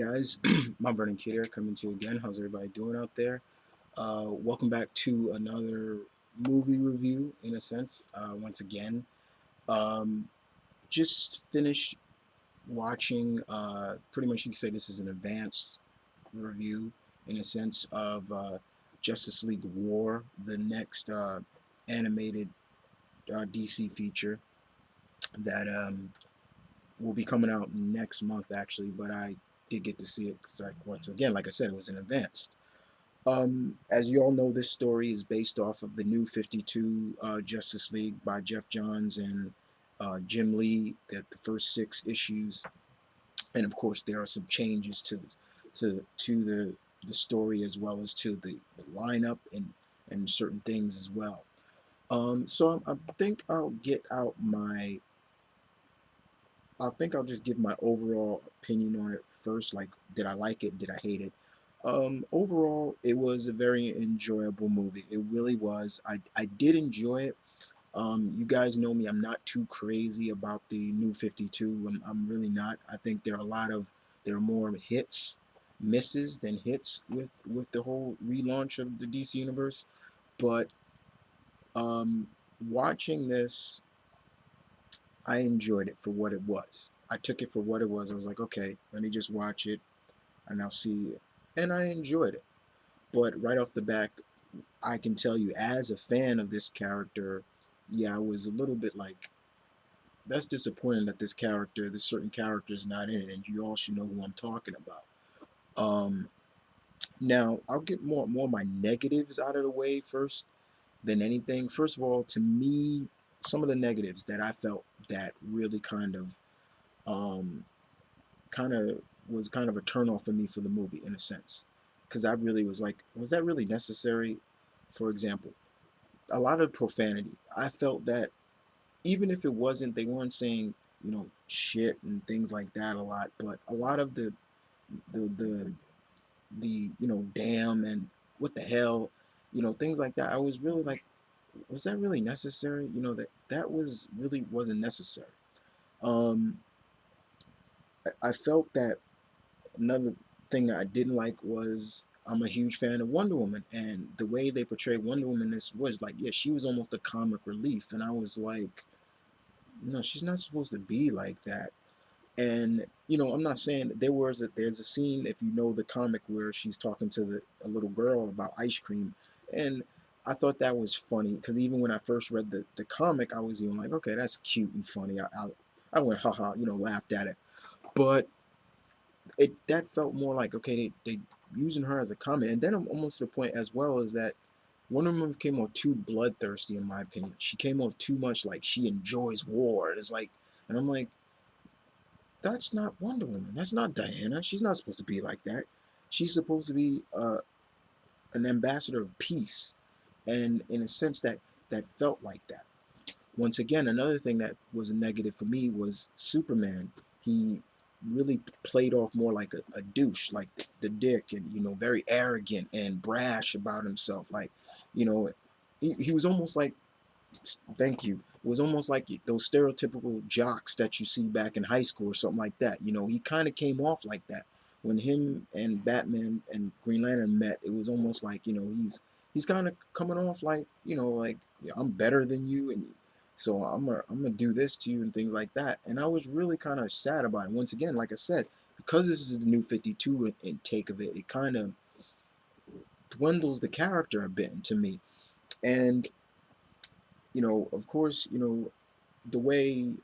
guys, Mount Vernon Kid here coming to you again. How's everybody doing out there? Welcome back to another movie review, in a sense. Once again, um, just finished watching. Pretty much, you could say this is an advanced review, in a sense of Justice League War, the next animated DC feature that will be coming out next month, actually. But I did get to see it 'cause, like, once again, like I said, it was an advanced. As you all know, this story is based off of the New 52 Justice League by Jeff Johns and Jim Lee. The first 6 issues, and of course, there are some changes to the story as well as to the lineup and certain things as well. So I think I'll just give my overall opinion on it first. Like, did I like it? Did I hate it? Overall, it was a very enjoyable movie. It really was. I did enjoy it. You guys know me. I'm not too crazy about the New 52. I'm really not. I think there are more hits, misses than hits with the whole relaunch of the DC universe. But um, watching this, I enjoyed it for what it was. I took it for what it was. I was like, okay, let me just watch it and I'll see it. And I enjoyed it. But right off the back, I can tell you, as a fan of this character, yeah, I was a little bit like, that's disappointing that this certain character is not in it, and you all should know who I'm talking about. Um, Now, I'll get more of my negatives out of the way first than anything. First of all, to me, some of the negatives that I felt that really um, kind of kind of a turnoff for me for the movie, in a sense, because I really was like, was that really necessary? For example, a lot of profanity. I felt that even if it wasn't, they weren't saying, shit and things like that a lot, but a lot of the the damn and what the hell, things like that. I was really like, was that really necessary? That was really wasn't necessary. Um, I felt that another thing that I didn't like was, I'm a huge fan of Wonder Woman, and the way they portrayed Wonder Woman in this was like, yeah, she was almost a comic relief, and I was like, no, she's not supposed to be like that. And I'm not saying there's a scene, if you know the comic, where she's talking to a little girl about ice cream, and I thought that was funny because even when I first read the comic, I was even like, okay, that's cute and funny. I went haha, laughed at it, but that felt more like, okay, they using her as a comment, and then I'm almost to the point as well as that Wonder Woman came off too bloodthirsty, in my opinion. She came off too much like she enjoys war. And it's like, and I'm like, that's not Wonder Woman. That's not Diana. She's not supposed to be like that. She's supposed to be an ambassador of peace, and in a sense that felt like that. Once again, another thing that was a negative for me was Superman. He really played off more like a douche, like the dick, and very arrogant and brash about himself. Like, you know, he was almost like, thank you. It was almost like those stereotypical jocks that you see back in high school or something like that. He kind of came off like that. When him and Batman and Green Lantern met, it was almost like, he's kind of coming off like, like, yeah, I'm better than you, and so I'm gonna do this to you and things like that. And I was really kind of sad about it. Once again, like I said, because this is the New 52 intake of it, it kind of dwindles the character a bit to me. And of course, the way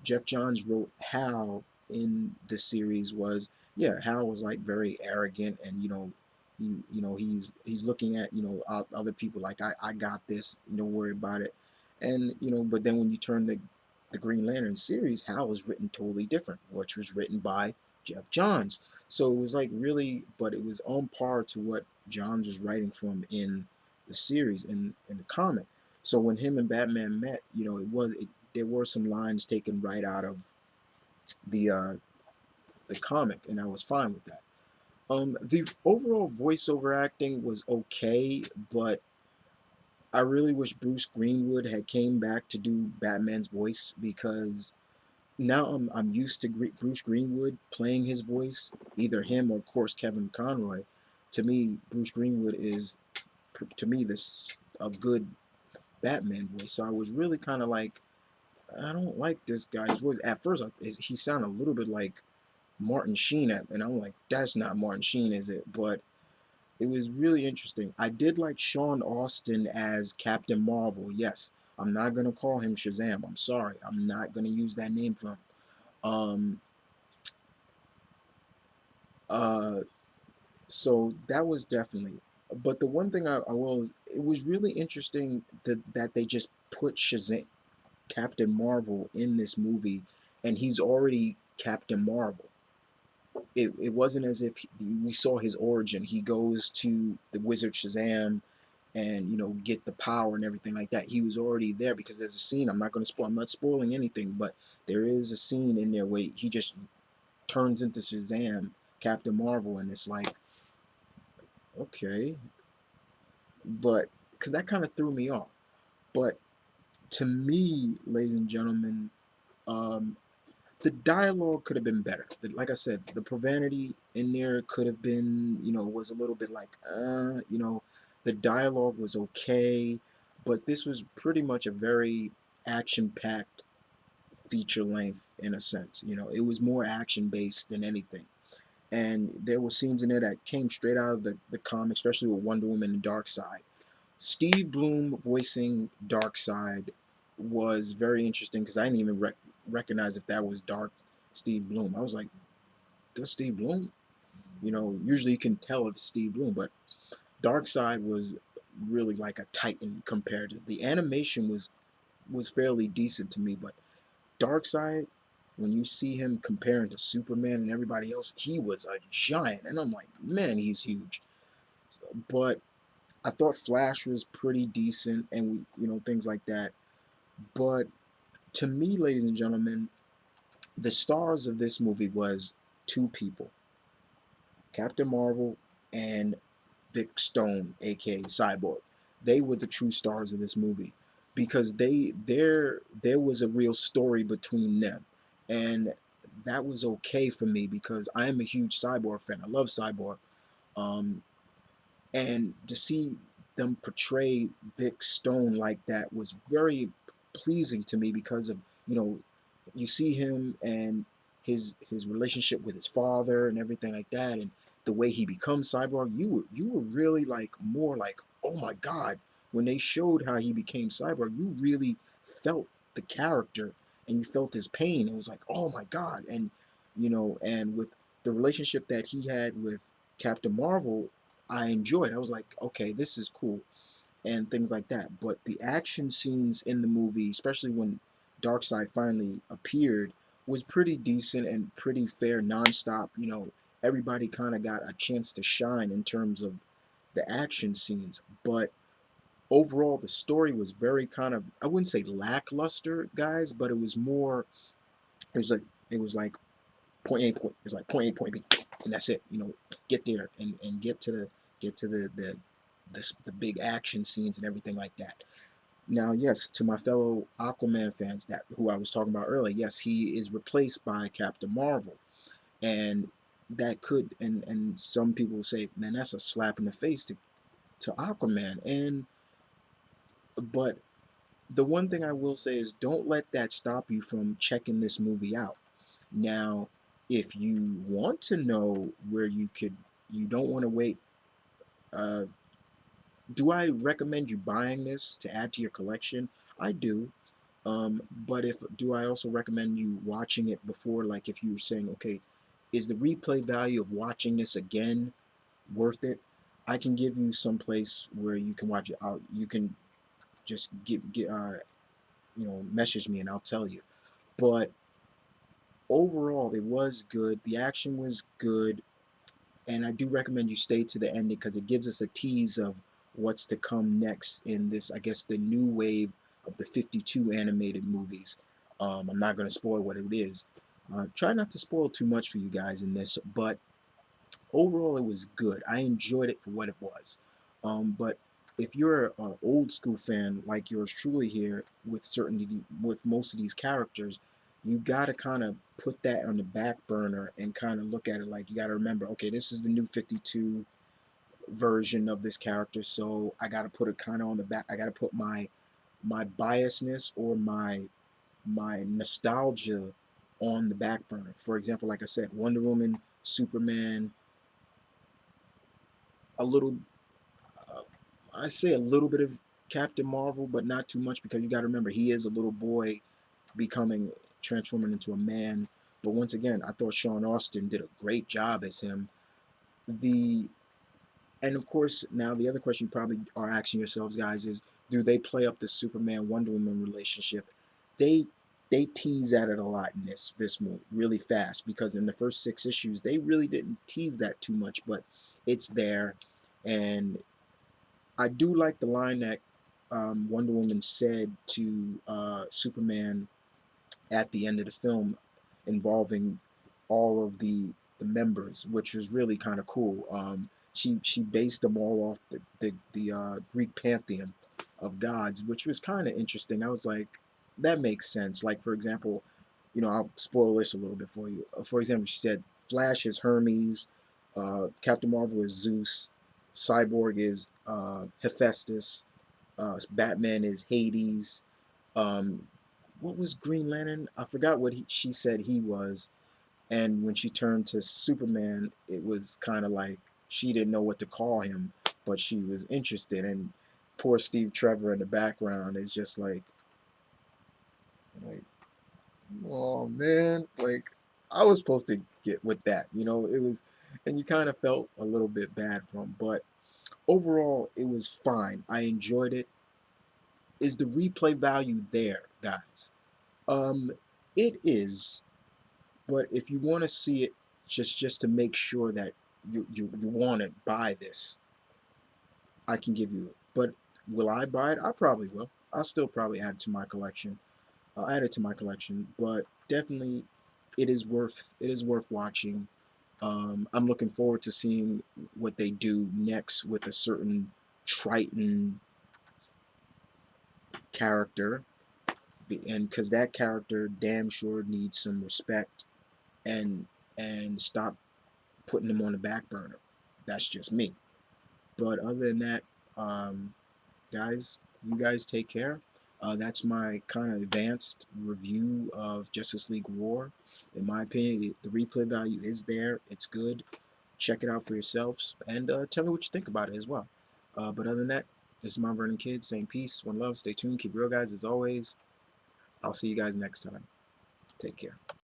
Jeff Johns wrote Hal in the series was, yeah, Hal was like very arrogant, and he's looking at other people like, I got this, don't worry about it. And but then when you turn the Green Lantern series, Hal was written totally different, which was written by Jeff Johns. So it was like, really, but it was on par to what Johns was writing from in the series, in the comic. So when him and Batman met, there were some lines taken right out of the uh, the comic, and I was fine with that. The overall voiceover acting was okay, but I really wish Bruce Greenwood had came back to do Batman's voice, because now I'm used to Bruce Greenwood playing his voice, either him or of course Kevin Conroy. To me, Bruce Greenwood is to me this a good Batman voice. So I was really kind of like, I don't like this guy's voice. At first, he sounded a little bit like Martin Sheen, and I'm like, that's not Martin Sheen, is it? But it was really interesting. I did like Sean Austin as Captain Marvel. Yes, I'm not gonna call him Shazam. I'm sorry. I'm not gonna use that name for him. Um, uh, so that was definitely. But the one thing I will, it was really interesting that they just put Shazam, Captain Marvel, in this movie, and he's already Captain Marvel. It wasn't as if we saw his origin. He goes to the Wizard Shazam and get the power and everything like that. He was already there because there's a scene. I'm not going to spoil. I'm not spoiling anything, but there is a scene in there where he just turns into Shazam, Captain Marvel, and it's like, okay, but because that kind of threw me off. But to me, ladies and gentlemen, um, the dialogue could have been better. Like I said, the profanity in there could have been, was a little bit like, the dialogue was okay, but this was pretty much a very action-packed feature length in a sense. It was more action-based than anything. And there were scenes in there that came straight out of the comic, especially with Wonder Woman and Darkseid. Steve Bloom voicing Darkseid was very interesting because I didn't even recognize if that was Dark Steve Bloom. I was like, "That's Steve Bloom." Usually you can tell it's Steve Bloom, but Darkseid was really like a titan compared to the animation was fairly decent to me, but Darkseid, when you see him comparing to Superman and everybody else, he was a giant, and I'm like, man, he's huge. But I thought Flash was pretty decent, and things like that. But to me, ladies and gentlemen, the stars of this movie was two people: Captain Marvel and Vic Stone, aka Cyborg. They were the true stars of this movie because there was a real story between them, and that was okay for me because I am a huge Cyborg fan. I love Cyborg. Um, and to see them portray Vic Stone like that was very pleasing to me because of you know you see him and his relationship with his father and everything like that, and the way he becomes Cyborg. You were really like more like, oh my God, when they showed how he became Cyborg. You really felt the character and you felt his pain. It was like, oh my God. And with the relationship that he had with Captain Marvel, I enjoyed. I was like, okay, this is cool, and things like that. But the action scenes in the movie, especially when Darkseid finally appeared, was pretty decent and pretty fair, nonstop. Everybody kind of got a chance to shine in terms of the action scenes. But overall, the story was very kind of, I wouldn't say lackluster, guys, but it was more. It was like point A, point. It's like point A, point B, and that's it. Get there and get to the big action scenes and everything like that. Now, yes, to my fellow Aquaman fans that who I was talking about earlier, yes, he is replaced by Captain Marvel, and that could and some people say, man, that's a slap in the face to Aquaman. And but the one thing I will say is don't let that stop you from checking this movie out. Now, if you want to know where you don't want to wait. Uh, do I recommend you buying this to add to your collection? I do. But if do I also recommend you watching it before? Like if you were saying, okay, is the replay value of watching this again worth it? I can give you some place where you can watch it out. You can just message me and I'll tell you. But overall, it was good. The action was good, and I do recommend you stay to the ending because it gives us a tease of what's to come next in this, I guess, the new wave of the 52 animated movies. I'm not going to spoil what it is. Try not to spoil too much for you guys in this, but overall, it was good. I enjoyed it for what it was. But if you're an old school fan like yours truly here, with certainty, with most of these characters, you got to kind of put that on the back burner and kind of look at it like you got to remember, okay, this is the new 52 version of this character, so I got to put it kind of on the back. I got to put my biasness or my nostalgia on the back burner. For example, like I said, Wonder Woman, Superman, a little, uh, I say a little bit of Captain Marvel, but not too much because you got to remember he is a little boy becoming transforming into a man. But once again, I thought Sean Austin did a great job as him. The And of course, now the other question you probably are asking yourselves, guys, is do they play up the Superman Wonder Woman relationship? They they tease at it a lot in this movie really fast because in the first 6 issues they really didn't tease that too much, but it's there, and I do like the line that Wonder Woman said to Superman at the end of the film involving all of the members, which was really kind of cool. She based them all off the Greek pantheon of gods, which was kind of interesting. I was like, that makes sense. Like for example, I'll spoil this a little bit for you. For example, she said Flash is Hermes, Captain Marvel is Zeus, Cyborg is Hephaestus, Batman is Hades. Um, what was Green Lantern? I forgot what she said he was. And when she turned to Superman, it was kind of like she didn't know what to call him, but she was interested. And poor Steve Trevor in the background is just like, oh man, like I was supposed to get with that, it was, and you kind of felt a little bit bad for him, but overall, it was fine. I enjoyed it. Is the replay value there, guys? Um, it is, but if you want to see it, just to make sure that you want to buy this, I can give you it. But will I buy it? I probably will. I'll still probably add it to my collection. I'll add it to my collection, but definitely, it is worth watching. I'm looking forward to seeing what they do next with a certain Triton character, and because that character damn sure needs some respect and stop putting them on the back burner. That's just me. But other than that, um, guys, you guys take care. That's my kind of advanced review of Justice League War. In my opinion, the replay value is there. It's good. Check it out for yourselves and tell me what you think about it as well. But other than that, this is Mount Vernon Kid saying peace, one love, stay tuned, keep real, guys. As always, I'll see you guys next time. Take care.